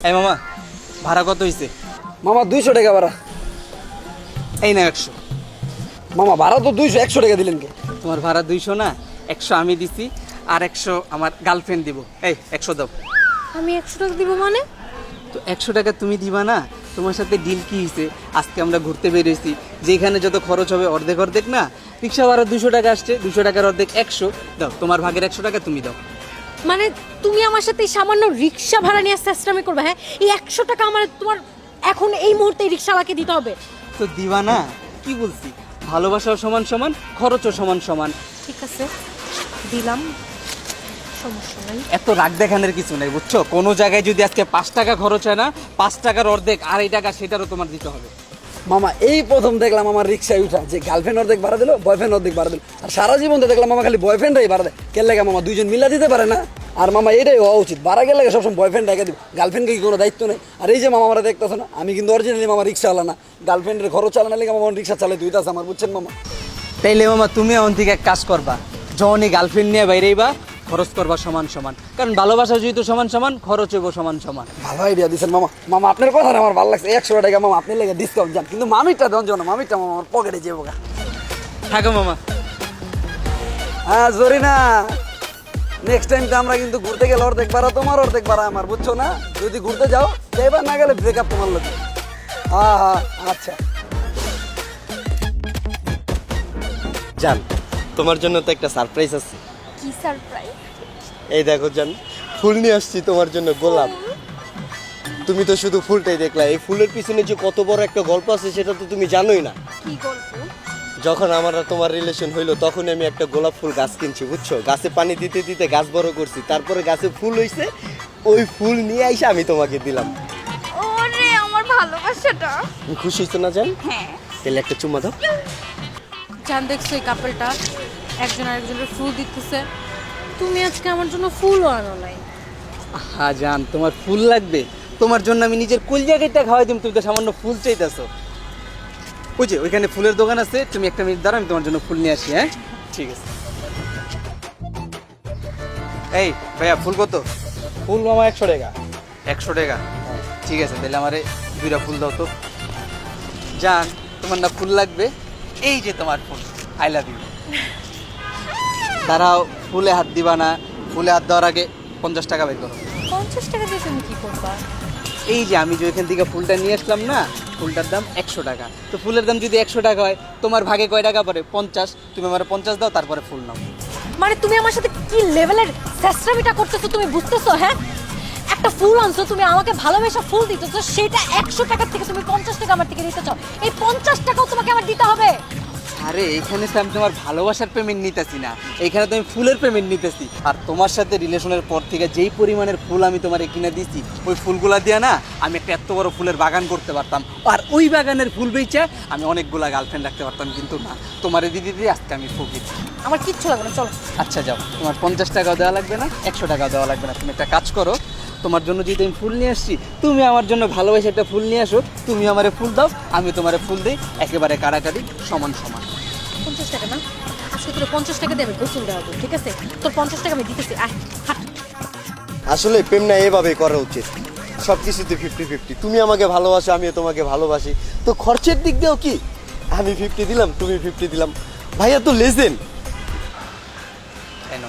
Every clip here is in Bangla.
এই মামা, ভাড়া কত হয়েছে? মামা 200 টাকা ভাড়া। এই না 100। মামা ভাড়া তো 200, 100 টাকা দিলেন কে? তোমার ভাড়া 200 না, 100 আমি দিছি, আর 100 আমার গার্লফ্রেন্ড দিব। এই 100 দাও। আমি 100 টাকা দিব মানে? তো 100 টাকা তুমি দিবা না? তোমার সাথে ডিল কি হয়েছে? আজকে আমরা ঘুরতে বেরিয়েছি, যেখানে যত খরচ হবে অর্ধেক অর্ধেক না। রিক্সা ভাড়া 200 টাকা আসছে, 200 টাকার অর্ধেক 100 দাও। তোমার ভাগের 100 টাকা তুমি দাও। মানে তুমি আমার সাথে এই সামান্য রিক্সা ভাড়া নিয়ে চেষ্টামি করবে? হ্যাঁ, এই 100 টাকা আমার তোমার এখন এই মুহূর্তে রিক্সাওয়ালাকে দিতে হবে। তো দিবা না? কি বলছি, ভালোবাসাও সমান সমান, খরচও সমান সমান। ঠিক আছে, দিলাম, সমস্যা নাই। এত রাগ দেখানোর কিছু নেই, বুঝছো? কোনো জায়গায় যদি আজকে 5 টাকা খরচ হয় না, 5 টাকার অর্ধেক 2.5 টাকা সেটারও তোমার দিতে হবে। মামা এই প্রথম দেখলাম আমার রিক্সায় উঠা যে গার্লফ্রেন্ড অর্ধেক ভাড়া দিল, বয়ফ্রেন্ড অর্ধেক ভাড়া দিল। আর সারা জীবন তো দেখলাম মামা খালি বয়ফ্রেন্ডরাই ভাড়া দেয়। কেন লাগে মামা দুইজন মিলা দিতে পারে না? আর মামা এটাই হওয়া উচিত, ভাড়া গেলে সবসময় বয়ফ্রেন্ড রেখে দিব, গার্লফ্রেন্ডকে কি কোনো দায়িত্ব নেই? আর এই যে মামা আমরা দেখতেছো না, আমি কিন্তু অরিজিনালি মামা রিক্সা চালা না, গার্লফ্রেন্ডের খরচ চালানো লেগে মামা রিক্সা চালাই দুইটা আমার, বুঝছেন মামা? তাইলে মামা তুমি এখন থেকে এক কাজ করবা, যখনই গার্লফ্রেন্ড নিয়ে বাইরেইবা খরচ করবা সমান সমান, কারণ ভালোবাসা যেহেতু সমান সমান, খরচ হইব সমান সমান। ভালো আইডিয়া দিচ্ছেন মামা। মামা আপনার কথা না আমার ভালো লাগছে। 100 টাকা মামা আপনি লেগে ডিসকাউন্ট যান, কিন্তু মামিটা দেন না, মামিটা মামা আমার পকেটে যাবো গা। থাকো মামা। হ্যাঁ জরিনা, নেক্সট টাইম তো আমরা কিন্তু ঘুরতে গেলে অর্ধেক ভাড়া তোমার, অর্ধেক ভাড়া আমার, বুঝছো না? যদি ঘুরতে যাও এবার না গেলে ব্রেকআপ তোমার লোক। হ্যাঁ হ্যাঁ আচ্ছা। জান, তোমার জন্য তো একটা সারপ্রাইজ আছে। কি সারপ্রাইজ? এই দেখো জান, ফুল নিয়ে আসছি তোমার জন্য, গোলাপ। তুমি তো শুধু ফুলটাই দেখলা, এই ফুলের পিছনে যে কত বড় একটা গল্প আছে সেটা তো তুমি জানোই না। কি গল্প? যখন আমার আর তোমার রিলেশন হইলো তখন আমি একটা গোলাপ ফুল গাছ কিনছি, বুঝছো? গাছে পানি দিতে দিতে গাছ বড় করছি, তারপরে গাছে ফুল হইছে, ওই ফুল নিয়ে আইসা আমি তোমাকে দিলাম। ওরে আমার ভালোবাসাটা। তুমি খুশি হইছো না জান? হ্যাঁ। তাহলে একটা চুমা দাও। জান, দেখছো এই কাপলটা একজন আরেকজনের ফুল দিতেছে, তুমি আজকে আমার জন্য ফুলও আনো নাই। হ্যাঁ জান, তোমার ফুল লাগবে? তোমার জন্য আমি নিজের কলজা কেটে খাওয়াই দিম, তুমি তো সামান্য ফুল চাইতেছো। ওই যে ওইখানে ফুলের দোকান আছে, তুমি একটা মিনিট দাঁড়াও, আমি তোমার জন্য ফুল নিয়ে আসি। হ্যাঁ ঠিক আছে। এই ভাইয়া, ফুল কত? ফুল মামা 100 টাকা। 100 টাকা? ঠিক আছে, তাহলে আমারে 2টা ফুল দাও তো। জান, তোমার না ফুল লাগবে? এই যে তোমার ফুল, আই লাভ ইউ। দাঁড়াও, ফুলে হাত দিবা না, ফুলে হাত দেওয়ার আগে 50 টাকা বের করো। 50 টাকা দিয়ে তুমি কি করবা? এই যে আমি যে ওইখান থেকে ফুলটা নিয়ে আসলাম না, ফুলটার দাম 100 টাকা। তো ফুলের দাম যদি 100 টাকা হয়, তোমার ভাগে কয় টাকা পড়ে? 50। তুমি আমার 50 দাও, তারপরে ফুল নাও। মানে তুমি আমার সাথে কি লেভেলের চেষ্টামিটা করতেছো তুমি বুঝতেছো? হ্যাঁ, একটা ফুল আনছো, তুমি আমাকে ভালোবাসা ফুল দিতেছো, সেটা 100 টাকার থেকে তুমি 50 টাকা আমার থেকে নিতে চাও। এই 50 টাকাও তোমাকে আমার দিতে হবে? আরে এখানে তো আমি তোমার ভালোবাসার পেমেন্ট নিতেছি না, এইখানে তো আমি ফুলের পেমেন্ট নিতেছি। আর তোমার সাথে রিলেশনের পর থেকে যেই পরিমাণের ফুল আমি তোমার কিনে দিছি, ওই ফুলগুলা দিয়ে না আমি একটা এত বড় ফুলের বাগান করতে পারতাম, আর ওই বাগানের ফুল বেচে আমি অনেকগুলা গার্লফ্রেন্ড রাখতে পারতাম, কিন্তু না, তোমার দিদি দিয়ে আজকে আমি ফকির। আমার কিচ্ছু লাগবে না, চলো। আচ্ছা যাও, তোমার 50 টাকাও দেওয়া লাগবে না, 100 টাকাও দেওয়া লাগবে না। তুমি একটা কাজ করো, তোমার জন্য যেহেতু আমি ফুল নিয়ে আসছি, তুমি আমার জন্য ভালোবাসে একটা ফুল নিয়ে আসো, তুমি আমারে ফুল দাও, আমি তোমারে ফুল দিই, একেবারে কাড়াকাড়ি সমান সমান। 50 টাকা না? আজকে তোর 50 টাকা দিয়ে আমি গোসল দেওয়া হবে, ঠিক আছে? তোর 50 টাকা আমি দিতেছি, আয় হাট। আসলে প্রেম না এভাবেই করা উচিত, সব কিছুতে 50-50। তুমি আমাকে ভালোবাসো, আমিও তোমাকে ভালোবাসি, তো খরচের দিক দিয়েও কি আমি 50 দিলাম, তুমি 50 দিলাম। ভাইয়া তো লেজেন্ড। কেন?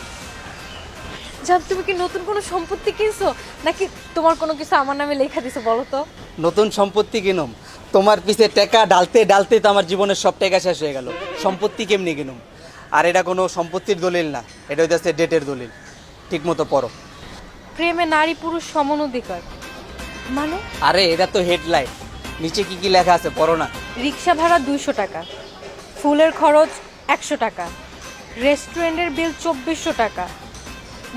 জান, তুমি কি নতুন কোনো সম্পত্তি কিনছো, নাকি তোমার কোনো কিছু আমার নামে লেখা দিছো বলো তো? নতুন সম্পত্তি কিনুম? তোমার পিছে টাকা ডালতে ডালতে তো আমার জীবনের সব টাকা শেষ হয়ে গেল, সম্পত্তি কেমনি কিনুম? আর এটা কোনো সম্পত্তির দলিল না, এটা হচ্ছে ডেটের দলিল। ঠিক মতো পড়ো। প্রেমে নারী পুরুষ সমান অধিকার মানে? আরে এটা তো হেডলাইন, নিচে কি কি লেখা আছে পড়ো না। রিক্সা ভাড়া 200 টাকা, ফুলের খরচ 100 টাকা, রেস্টুরেন্টের বিল 2400 টাকা,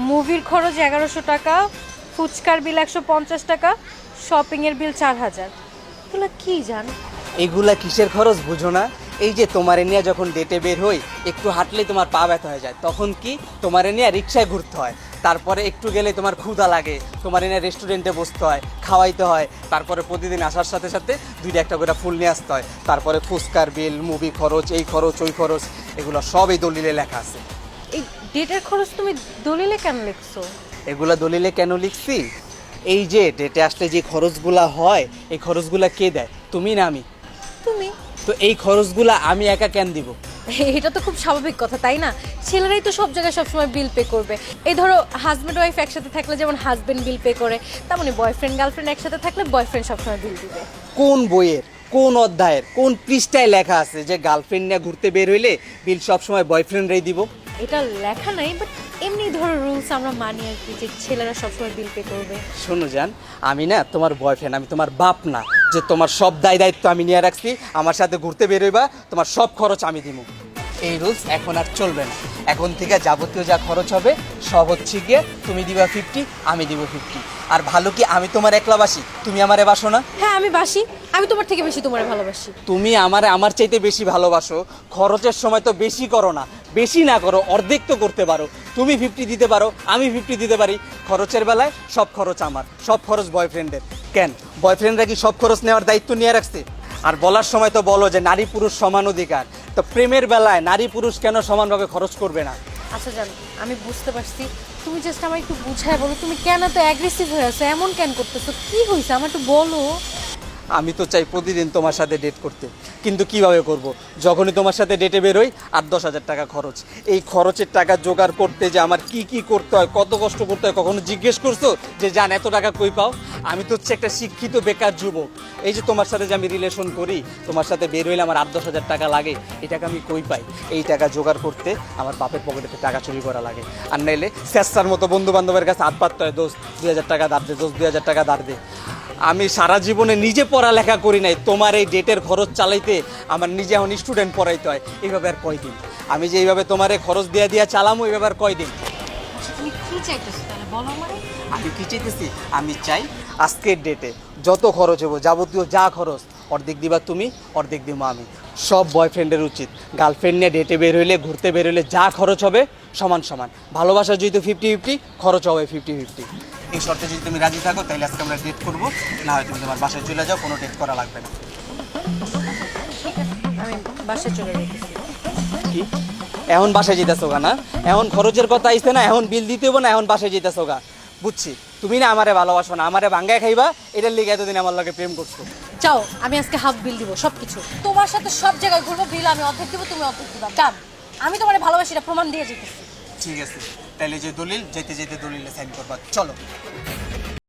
মুভির খরচ 1100 টাকা, ফুচকার বিল 150 টাকা, শপিংয়ের বিল 4000। এগুলো কি জান? এগুলা কিসের খরচ বুঝো না? এই যে তোমারে নিয়ে যখন ডেটে বের হই, একটু হাঁটলেই তোমার পা ব্যথা হয়ে যায়, তখন কি তোমারে নিয়ে রিক্সায় ঘুরতে হয়, তারপরে একটু গেলে তোমার ক্ষুধা লাগে, তোমারে নিয়ে রেস্টুরেন্টে বসতে হয়, খাওয়াইতে হয়, তারপরে প্রতিদিন আসার সাথে সাথে 2টা একটা করে ফুল নিয়ে আসতে হয়, তারপরে ফুচকার বিল, মুভি খরচ, এই খরচ ওই খরচ, এগুলো সব এই দলিলে লেখা আছে। এই ডেটের খরচ তুমি দলিলে কেন লিখছো? এগুলা দলিলে কেন লিখছি? এই যে ডেটে আসলে যে খরচগুলা হয় এই খরচগুলা কে দেয়, তুমি না আমি? তুমি। তো এই খরচগুলা আমি একা কেন দিব? এটা তো খুব স্বাভাবিক কথা, তাই না? ছেলেরাই তো সব জায়গায় সবসময় বিল পে করবে। এই ধরো হাজব্যান্ড ওয়াইফ একসাথে থাকলে যেমন হাজব্যান্ড বিল পে করে, তেমনি বয়ফ্রেন্ড গার্লফ্রেন্ড একসাথে থাকলে বয়ফ্রেন্ড সবসময় বিল দিবে। কোন বইয়ের কোন অধ্যায়ের কোন পৃষ্ঠায় লেখা আছে যে গার্লফ্রেন্ড নিয়ে ঘুরতে বের হইলে বিল সবসময় বয়ফ্রেন্ডরাই দিব? এটা লেখা নাই, বাট এমনি ধরো রুলস আমরা মানি আর কি, যে ছেলেরা সবসময় বিল পে করবে। শোনো জান, আমি না তোমার বয়ফ্রেন্ড, আমি তোমার বাপ না যে তোমার সব দায়িত্ব আমি নিয়ে রাখছি। আমার সাথে ঘুরতে বেরোইবা, তোমার সব খরচ আমি দিব। এই রুলস এখন আর চলবে না। এখন থেকে যাবতীয় যা খরচ হবে সব হচ্ছে গিয়ে তুমি দিবা 50, আমি দিব 50। আর ভালো কি আমি তোমার একলাবাসি, তুমি আমারে বাসো না? হ্যাঁ আমি বাসি, আমি তোমার থেকে বেশি তোমার ভালোবাসি। তুমি আমারে আমার চাইতে বেশি ভালোবাসো, খরচের সময় তো বেশি করো না, বেশি না করো, অর্ধেক তো করতে পারো। তুমি 50 দিতে পারো, আমি 50 দিতে পারি। খরচের বেলায় সব খরচ আমার, সব খরচ বয়ফ্রেন্ডের। কেন বয়ফ্রেন্ডরা কি সব খরচ নেওয়ার দায়িত্ব নিয়ে রাখছে? আর বলার সময় তো বলো যে নারী পুরুষ সমান অধিকার, তো প্রেমের বেলায় নারী পুরুষ কেন সমানভাবে খরচ করবে না? আচ্ছা জান, আমি বুঝতে পারছি, তুমি জাস্ট আমার একটু বুঝায় বলো, তুমি কেন এত অ্যাগ্রেসিভ হয়ে আছো, এমন কেন করতেছো, কি হয়েছে আমার একটু বলো। আমি তো চাই প্রতিদিন তোমার সাথে ডেট করতে, কিন্তু কিভাবে করব? যখনই তোমার সাথে ডেটে বেরোই 8-10 হাজার টাকা খরচ। এই খরচের টাকা জোগাড় করতে যে আমার কি কি করতে হয়, কত কষ্ট করতে হয়, কখনো জিজ্ঞেস করছো যে জান এত টাকা কই পাও? আমি তো হচ্ছে একটা শিক্ষিত বেকার যুবক। এই যে তোমার সাথে যে আমি রিলেশন করি, তোমার সাথে বের হইলে আমার 8-10 হাজার টাকা লাগে, এই টাকা আমি কই পাই? এই টাকা জোগাড় করতে আমার বাপের পকেটেতে টাকা চুরি করা লাগে। আর নাইলে স্যাস্তার মতো বন্ধু বান্ধবের কাছে হাত পাততে হয়, দোস্ত 2000 টাকা ধার দে, দোস্ত 2000 টাকা ধার দে। আমি সারা জীবনে নিজে পড়ালেখা করি নাই, তোমার এই ডেটের খরচ চালাইতে আমার নিজে এখন স্টুডেন্ট পড়াইতে হয়। এইভাবে আর কয়দিন? আমি যে এইভাবে তোমার খরচ দিয়া দিয়া চালামো, এইভাবে আর কয়দিন? তুমি কি চাইতেছো তাহলে বলো আমারে। আমি কি চাইতেছি? আমি চাই আজকের ডেটে যত খরচ হবো, যাবতীয় যা খরচ, অর্ধেক দিবা তুমি, অর্ধেক দিব আমি। সব বয়ফ্রেন্ডের উচিত গার্লফ্রেন্ড নিয়ে ডেটে বের হইলে, ঘুরতে বের হইলে যা খরচ হবে সমান সমান। ভালোবাসা যদি 50-50, খরচ হবে 50-50। এই শর্তে যদি তুমি রাজি থাকো তাহলে আজকে আমরা ডেট করবো, না হয় তুমি তোমার বাসায় চলে যাও, কোনো ডেট করা লাগবে না। আমি বাসায় চলে যেতেছি। কি এখন বাসায় যেতেছো গা? না এখন খরচের কথা আইছে না, এখন বিল দিতে হবো না, এখন বাসায় যেতেছো গা? বুঝছি, তুমি না আমারে ভালোবাসো না, আমারে ভাঙ্গায় খাইবা, এটার লিগে এতদিন আমার লগে প্রেম করছো। যাও, আমি আজকে হাফ বিল দিব সবকিছু। তোমার সাথে সব জায়গায় ঘুরবো, বিল আমি অর্ধেক দিব, তুমি অর্ধেক দিবা। ডান, আমি তোমার ভালোবাসি, এটা প্রমাণ দিয়ে যেতেছি। ঠিক আছে, তাহলে যে দলিল, যেতে যেতে দলিলে সাইন করবা, চলো।